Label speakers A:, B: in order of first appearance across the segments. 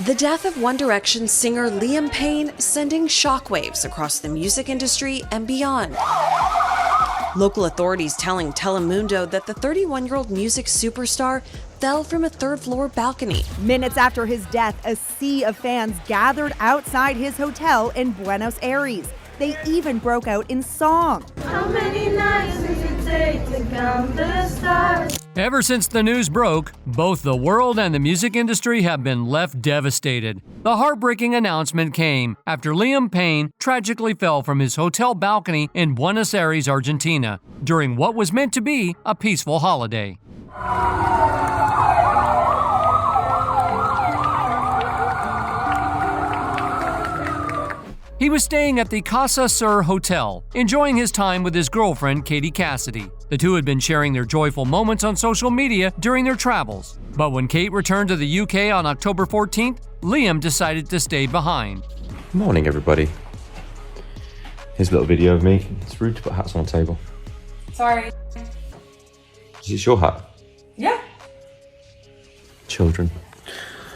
A: The death of One Direction singer Liam Payne sending shockwaves across the music industry and beyond. Local authorities telling Telemundo that the 31-year-old music superstar fell from a third-floor balcony.
B: Minutes after his death, a sea of fans gathered outside his hotel in Buenos Aires. They even broke out in song.
C: How many nights does it take to count the stars?
D: Ever since the news broke, both the world and the music industry have been left devastated. The heartbreaking announcement came after Liam Payne tragically fell from his hotel balcony in Buenos Aires, Argentina, during what was meant to be a peaceful holiday. He was staying at the Casa Sur Hotel, enjoying his time with his girlfriend, Katie Cassidy. The two had been sharing their joyful moments on social media during their travels. But when Kate returned to the UK on October 14th, Liam decided to stay behind.
E: Morning, everybody. Here's a little video of me. It's rude to put hats on the table.
F: Sorry.
E: Is this your hat?
F: Yeah.
E: Children.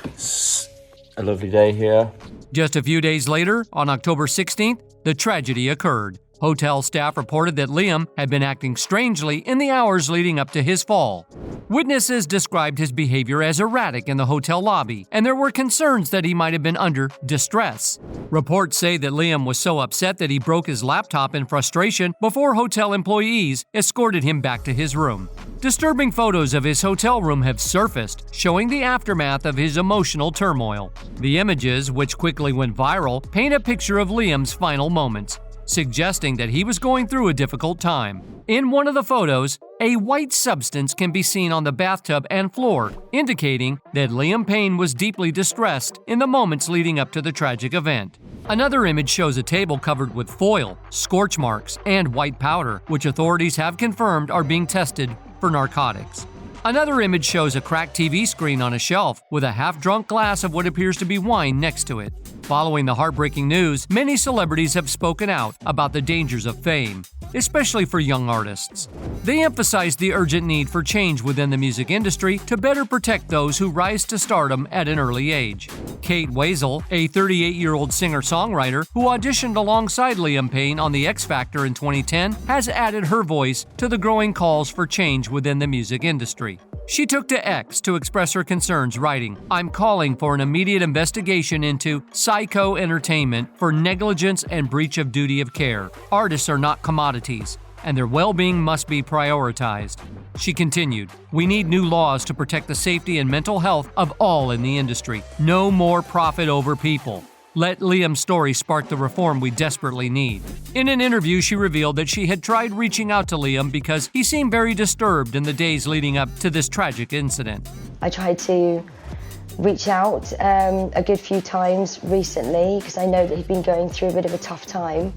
E: It's a lovely day here.
D: Just a few days later, on October 16th, the tragedy occurred. Hotel staff reported that Liam had been acting strangely in the hours leading up to his fall. Witnesses described his behavior as erratic in the hotel lobby, and there were concerns that he might have been under distress. Reports say that Liam was so upset that he broke his laptop in frustration before hotel employees escorted him back to his room. Disturbing photos of his hotel room have surfaced, showing the aftermath of his emotional turmoil. The images, which quickly went viral, paint a picture of Liam's final moments, suggesting that he was going through a difficult time. In one of the photos, a white substance can be seen on the bathtub and floor, indicating that Liam Payne was deeply distressed in the moments leading up to the tragic event. Another image shows a table covered with foil, scorch marks, and white powder, which authorities have confirmed are being tested for narcotics. Another image shows a cracked TV screen on a shelf with a half-drunk glass of what appears to be wine next to it. Following the heartbreaking news, many celebrities have spoken out about the dangers of fame, especially for young artists. They emphasized the urgent need for change within the music industry to better protect those who rise to stardom at an early age. Kate Wiesel, a 38-year-old singer-songwriter who auditioned alongside Liam Payne on The X Factor in 2010, has added her voice to the growing calls for change within the music industry. She took to X to express her concerns, writing, "I'm calling for an immediate investigation into Psycho Entertainment for negligence and breach of duty of care. Artists are not commodities, and their well-being must be prioritized." She continued, "We need new laws to protect the safety and mental health of all in the industry. No more profit over people. Let Liam's story spark the reform we desperately need." In an interview, she revealed that she had tried reaching out to Liam because he seemed very disturbed in the days leading up to this tragic incident.
G: I tried to reach out a good few times recently because I know that he'd been going through a bit of a tough time.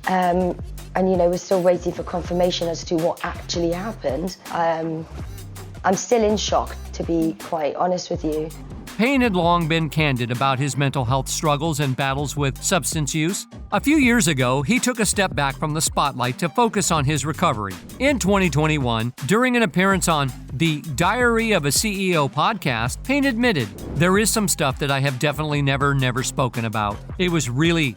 G: And, we're still waiting for confirmation as to what actually happened. I'm still in shock, to be quite honest with you.
D: Payne had long been candid about his mental health struggles and battles with substance use. A few years ago, he took a step back from the spotlight to focus on his recovery. In 2021, during an appearance on the Diary of a CEO podcast, Payne admitted, "There is some stuff that I have definitely never spoken about. It was really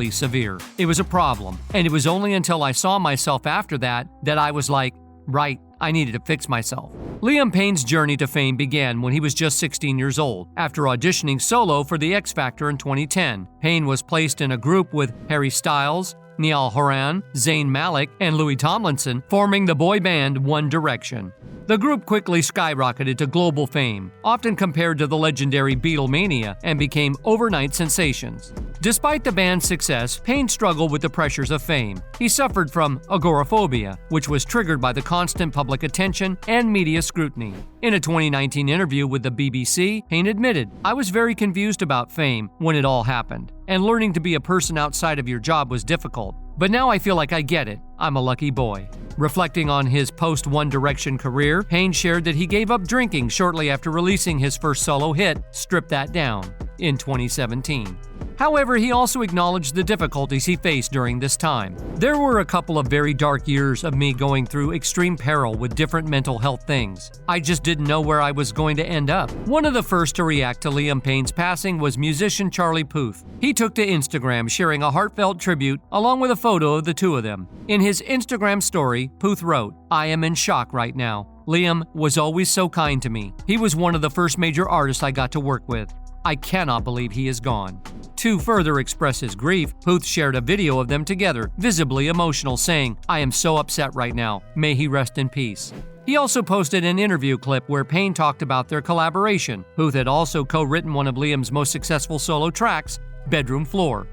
D: severe. It was a problem. And it was only until I saw myself after that I was like, right, I needed to fix myself." Liam Payne's journey to fame began when he was just 16 years old. After auditioning solo for The X Factor in 2010, Payne was placed in a group with Harry Styles, Niall Horan, Zayn Malik, and Louis Tomlinson, forming the boy band One Direction. The group quickly skyrocketed to global fame, often compared to the legendary Beatlemania, and became overnight sensations. Despite the band's success, Payne struggled with the pressures of fame. He suffered from agoraphobia, which was triggered by the constant public attention and media scrutiny. In a 2019 interview with the BBC, Payne admitted, "I was very confused about fame when it all happened, and learning to be a person outside of your job was difficult. But now I feel like I get it. I'm a lucky boy." Reflecting on his post-One Direction career, Payne shared that he gave up drinking shortly after releasing his first solo hit, Strip That Down, in 2017. However, he also acknowledged the difficulties he faced during this time. "There were a couple of very dark years of me going through extreme peril with different mental health things. I just didn't know where I was going to end up." One of the first to react to Liam Payne's passing was musician Charlie Puth. He took to Instagram, sharing a heartfelt tribute along with a photo of the two of them. In his Instagram story, Puth wrote, "I am in shock right now. Liam was always so kind to me. He was one of the first major artists I got to work with. I cannot believe he is gone." To further express his grief, Puth shared a video of them together, visibly emotional, saying, "I am so upset right now. May he rest in peace." He also posted an interview clip where Payne talked about their collaboration. Puth had also co-written one of Liam's most successful solo tracks, Bedroom Floor,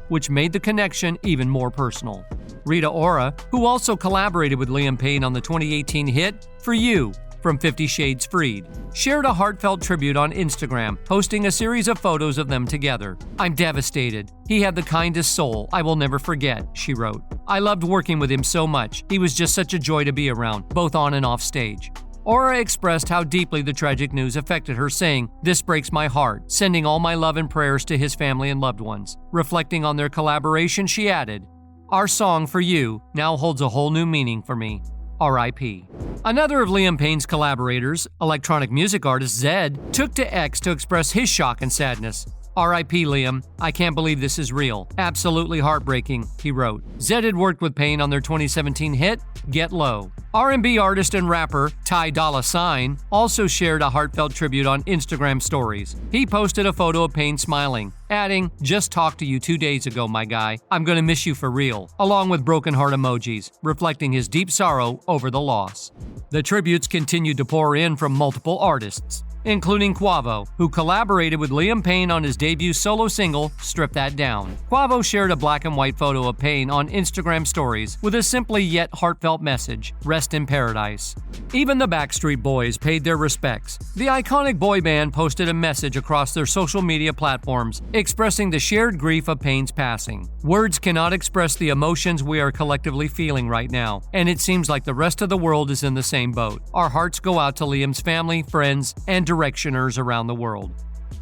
D: which made the connection even more personal. Rita Ora, who also collaborated with Liam Payne on the 2018 hit For You from 50 Shades Freed, shared a heartfelt tribute on Instagram, posting a series of photos of them together. "I'm devastated. He had the kindest soul I will never forget," she wrote. "I loved working with him so much. He was just such a joy to be around, both on and off stage." Ora expressed how deeply the tragic news affected her, saying, "This breaks my heart, sending all my love and prayers to his family and loved ones." Reflecting on their collaboration, she added, "Our song For You now holds a whole new meaning for me. R.I.P." Another of Liam Payne's collaborators, electronic music artist Zedd, took to X to express his shock and sadness. "R.I.P. Liam. I can't believe this is real. Absolutely heartbreaking," he wrote. Zedd had worked with Payne on their 2017 hit, Get Low. R&B artist and rapper Ty Dolla $ign also shared a heartfelt tribute on Instagram stories. He posted a photo of Payne smiling, adding, "Just talked to you 2 days ago, my guy. I'm gonna miss you for real," along with broken heart emojis, reflecting his deep sorrow over the loss. The tributes continued to pour in from multiple artists, including Quavo, who collaborated with Liam Payne on his debut solo single, Strip That Down. Quavo shared a black and white photo of Payne on Instagram stories with a simply yet heartfelt message, "Rest in paradise." Even the Backstreet Boys paid their respects. The iconic boy band posted a message across their social media platforms, expressing the shared grief of Payne's passing. "Words cannot express the emotions we are collectively feeling right now, and it seems like the rest of the world is in the same boat. Our hearts go out to Liam's family, friends, and directioners around the world.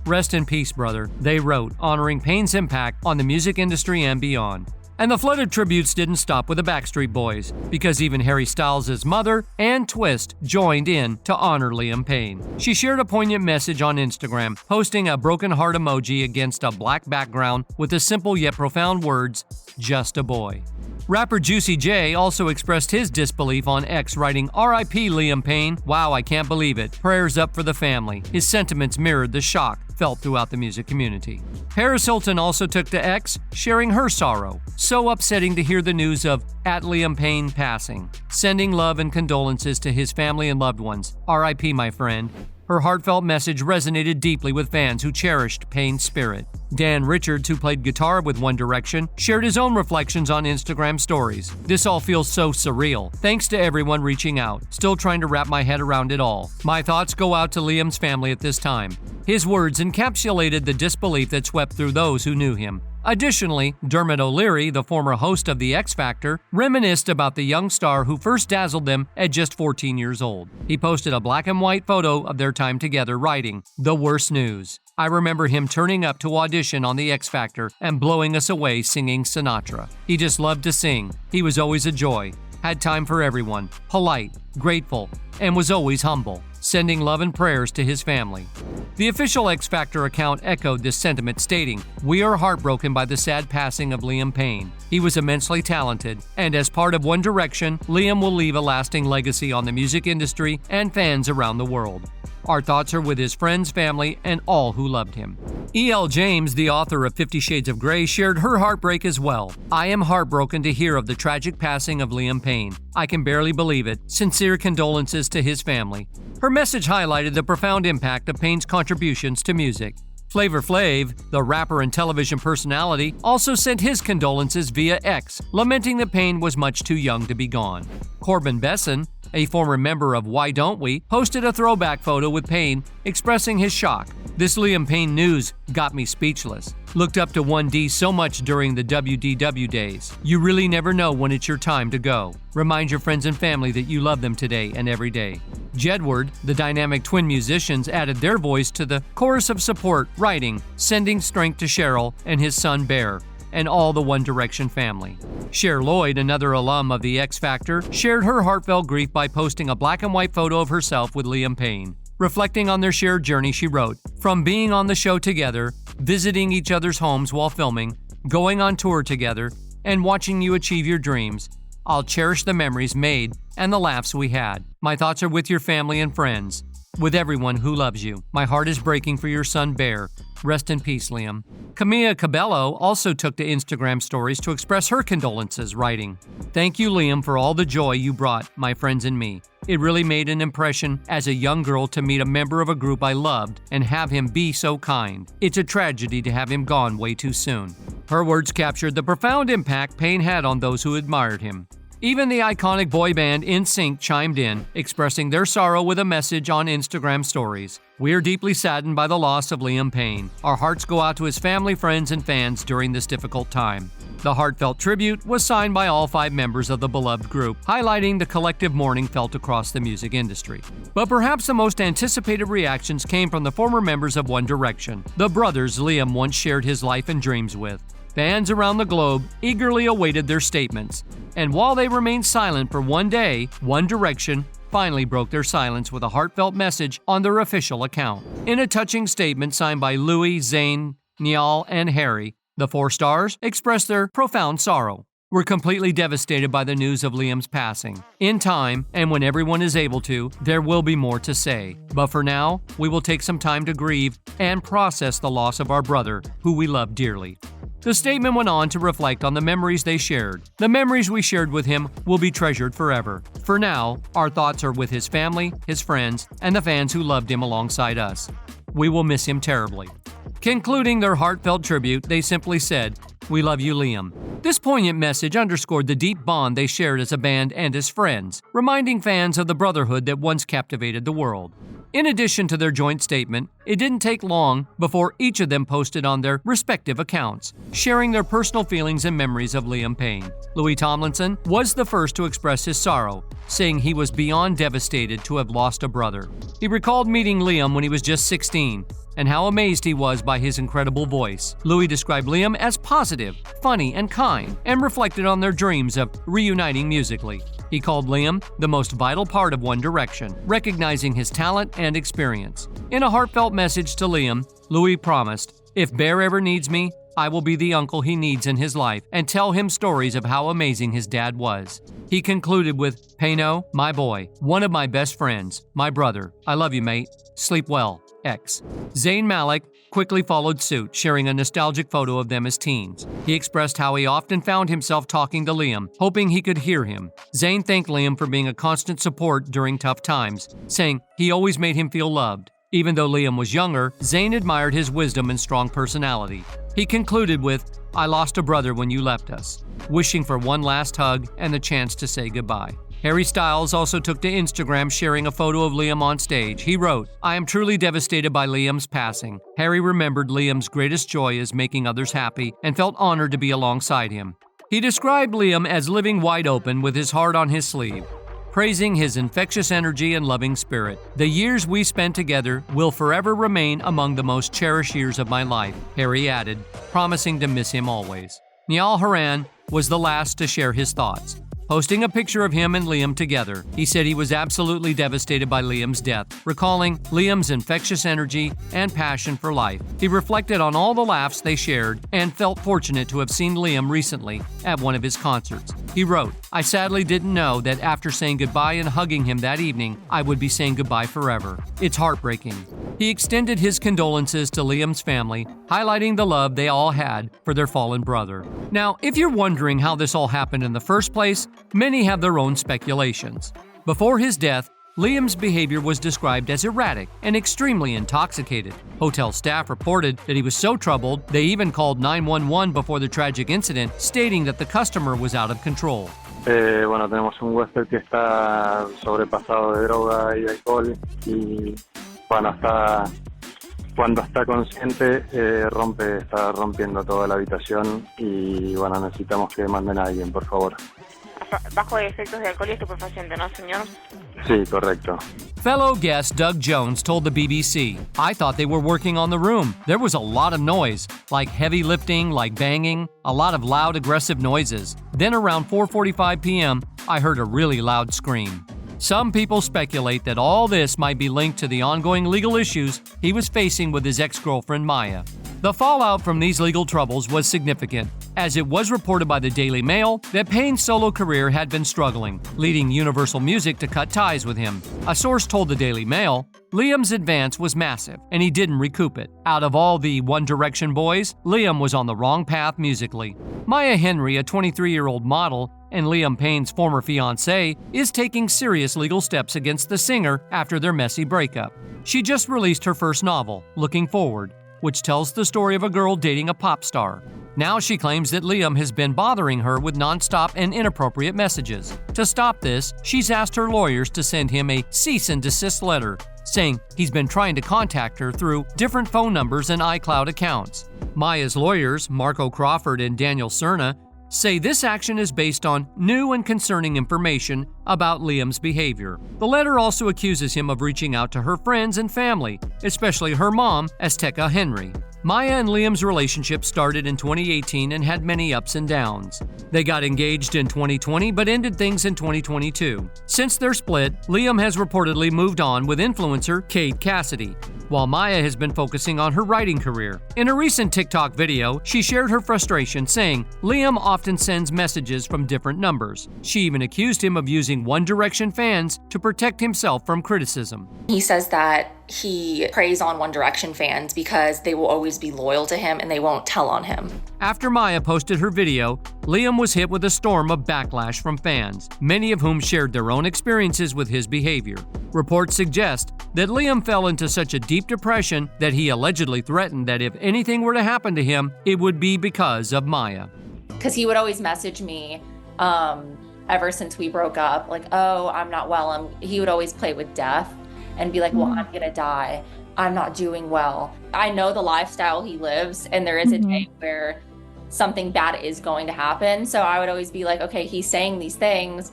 D: Rest in peace, brother," they wrote, honoring Payne's impact on the music industry and beyond. And the flood of tributes didn't stop with the Backstreet Boys, because even Harry Styles' mother and Twist joined in to honor Liam Payne. She shared a poignant message on Instagram, posting a broken heart emoji against a black background with the simple yet profound words, "Just a boy." Rapper Juicy J also expressed his disbelief on X, writing, "R.I.P. Liam Payne. Wow, I can't believe it. Prayers up for the family." His sentiments mirrored the shock felt throughout the music community. Paris Hilton also took to X, sharing her sorrow. "So upsetting to hear the news of Liam Payne passing. Sending love and condolences to his family and loved ones. R.I.P. my friend." Her heartfelt message resonated deeply with fans who cherished Payne's spirit. Dan Richards, who played guitar with One Direction, shared his own reflections on Instagram stories. "This all feels so surreal. Thanks to everyone reaching out. Still trying to wrap my head around it all. My thoughts go out to Liam's family at this time." His words encapsulated the disbelief that swept through those who knew him. Additionally, Dermot O'Leary, the former host of The X Factor, reminisced about the young star who first dazzled them at just 14 years old. He posted a black and white photo of their time together, writing, "The worst news. I remember him turning up to audition on The X Factor and blowing us away singing Sinatra. He just loved to sing. He was always a joy. Had time for everyone. Polite, grateful, and was always humble. Sending love and prayers to his family." The official X Factor account echoed this sentiment, stating, "We are heartbroken by the sad passing of Liam Payne. He was immensely talented, and as part of One Direction, Liam will leave a lasting legacy on the music industry and fans around the world. Our thoughts are with his friends, family, and all who loved him." E.L. James, the author of 50 Shades of Grey, shared her heartbreak as well. "I am heartbroken to hear of the tragic passing of Liam Payne. I can barely believe it. Sincere condolences to his family." Her message highlighted the profound impact of Payne's contributions to music. Flavor Flav, the rapper and television personality, also sent his condolences via X, lamenting that Payne was much too young to be gone. Corbin Besson, a former member of Why Don't We, posted a throwback photo with Payne, expressing his shock. This Liam Payne news got me speechless. Looked up to 1D so much during the WDW days. You really never know when it's your time to go. Remind your friends and family that you love them today and every day. Jedward, the dynamic twin musicians, added their voice to the chorus of support, writing, sending strength to Cheryl and his son Bear, and all the One Direction family. Cher Lloyd, another alum of the X Factor, shared her heartfelt grief by posting a black and white photo of herself with Liam Payne. Reflecting on their shared journey, she wrote, "From being on the show together, visiting each other's homes while filming, going on tour together, and watching you achieve your dreams, I'll cherish the memories made and the laughs we had. My thoughts are with your family and friends, with everyone who loves you. My heart is breaking for your son Bear. Rest in peace, Liam." Camilla Cabello also took to Instagram stories to express her condolences, writing, "Thank you, Liam, for all the joy you brought my friends and me. It really made an impression as a young girl to meet a member of a group I loved and have him be so kind. It's a tragedy to have him gone way too soon." Her words captured the profound impact Payne had on those who admired him. Even the iconic boy band NSYNC chimed in, expressing their sorrow with a message on Instagram stories. "We are deeply saddened by the loss of Liam Payne. Our hearts go out to his family, friends, and fans during this difficult time." The heartfelt tribute was signed by all 5 members of the beloved group, highlighting the collective mourning felt across the music industry. But perhaps the most anticipated reactions came from the former members of One Direction, the brothers Liam once shared his life and dreams with. Fans around the globe eagerly awaited their statements, and while they remained silent for one day, One Direction finally broke their silence with a heartfelt message on their official account. In a touching statement signed by Louis, Zayn, Niall, and Harry, the 4 stars expressed their profound sorrow. "We're completely devastated by the news of Liam's passing. In time, and when everyone is able to, there will be more to say. But for now, we will take some time to grieve and process the loss of our brother, who we love dearly." The statement went on to reflect on the memories they shared. "The memories we shared with him will be treasured forever. For now, our thoughts are with his family, his friends, and the fans who loved him alongside us. We will miss him terribly." Concluding their heartfelt tribute, they simply said, "We love you, Liam." This poignant message underscored the deep bond they shared as a band and as friends, reminding fans of the brotherhood that once captivated the world. In addition to their joint statement, it didn't take long before each of them posted on their respective accounts, sharing their personal feelings and memories of Liam Payne. Louis Tomlinson was the first to express his sorrow, saying he was beyond devastated to have lost a brother. He recalled meeting Liam when he was just 16, and how amazed he was by his incredible voice. Louis described Liam as positive, funny, and kind, and reflected on their dreams of reuniting musically. He called Liam the most vital part of One Direction, recognizing his talent and experience. In a heartfelt message to Liam, Louis promised, "If Bear ever needs me, I will be the uncle he needs in his life and tell him stories of how amazing his dad was." He concluded with, "Payno, my boy, one of my best friends, my brother. I love you, mate. Sleep well. X." Zayn Malik quickly followed suit, sharing a nostalgic photo of them as teens. He expressed how he often found himself talking to Liam, hoping he could hear him. Zayn thanked Liam for being a constant support during tough times, saying he always made him feel loved. Even though Liam was younger, Zayn admired his wisdom and strong personality. He concluded with, "I lost a brother when you left us," wishing for one last hug and the chance to say goodbye. Harry Styles also took to Instagram, sharing a photo of Liam on stage. He wrote, "I am truly devastated by Liam's passing. Harry remembered Liam's greatest joy is making others happy and felt honored to be alongside him." He described Liam as living wide open with his heart on his sleeve, praising his infectious energy and loving spirit. "The years we spent together will forever remain among the most cherished years of my life," Harry added, promising to miss him always. Niall Horan was the last to share his thoughts. Posting a picture of him and Liam together, he said he was absolutely devastated by Liam's death, recalling Liam's infectious energy and passion for life. He reflected on all the laughs they shared and felt fortunate to have seen Liam recently at one of his concerts. He wrote, "I sadly didn't know that after saying goodbye and hugging him that evening, I would be saying goodbye forever. It's heartbreaking." He extended his condolences to Liam's family, highlighting the love they all had for their fallen brother. Now, if you're wondering how this all happened in the first place, many have their own speculations. Before his death, Liam's behavior was described as erratic and extremely intoxicated. Hotel staff reported that he was so troubled, they even called 911 before the tragic incident, stating that the customer was out of control.
F: Bueno, tenemos un huésped que está sobrepasado de droga y alcohol y bueno, Cuando está consciente, está rompiendo toda la habitación y bueno, necesitamos que manden a alguien, por favor.
H: Bajo efectos de alcohol y estupefaciente, ¿no, señor?
F: Sí, correcto.
D: Fellow guest Doug Jones told the BBC, "I thought they were working on the room. There was a lot of noise, like heavy lifting, like banging, a lot of loud, aggressive noises. Then around 4:45 p.m., I heard a really loud scream." Some people speculate that all this might be linked to the ongoing legal issues he was facing with his ex-girlfriend Maya. The fallout from these legal troubles was significant, as it was reported by the Daily Mail that Payne's solo career had been struggling, leading Universal Music to cut ties with him. A source told the Daily Mail, Liam's advance was massive, and he didn't recoup it. Out of all the One Direction boys, Liam was on the wrong path musically. Maya Henry, a 23-year-old model, and Liam Payne's former fiancée, is taking serious legal steps against the singer after their messy breakup. She just released her first novel, Looking Forward, which tells the story of a girl dating a pop star. Now she claims that Liam has been bothering her with nonstop and inappropriate messages. To stop this, she's asked her lawyers to send him a cease and desist letter, saying he's been trying to contact her through different phone numbers and iCloud accounts. Maya's lawyers, Marco Crawford and Daniel Cerna, say this action is based on new and concerning information about Liam's behavior. The letter also accuses him of reaching out to her friends and family, especially her mom, Azteca Henry. Maya and Liam's relationship started in 2018 and had many ups and downs. They got engaged in 2020 but ended things in 2022. Since their split, Liam has reportedly moved on with influencer Kate Cassidy, while Maya has been focusing on her writing career. In a recent TikTok video, she shared her frustration, saying Liam often sends messages from different numbers. She even accused him of using One Direction fans to protect himself from criticism.
I: He says that he preys on One Direction fans because they will always be loyal to him and they won't tell on him.
D: After Maya posted her video, Liam was hit with a storm of backlash from fans, many of whom shared their own experiences with his behavior. Reports suggest that Liam fell into such a deep depression that he allegedly threatened that if anything were to happen to him, it would be because of Maya.
I: Because he would always message me ever since we broke up, like, oh, I'm not well. He would always play with death and be like, well, I'm gonna die. I'm not doing well. I know the lifestyle he lives, and there is a day where something bad is going to happen. So I would always be like, okay, he's saying these things.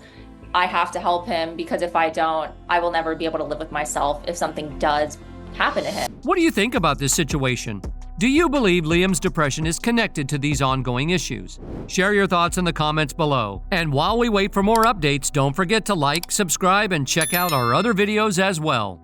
I: I have to help him, because if I don't, I will never be able to live with myself if something does happen to him.
D: What do you think about this situation? Do you believe Liam's depression is connected to these ongoing issues? Share your thoughts in the comments below. And while we wait for more updates, don't forget to like, subscribe, and check out our other videos as well.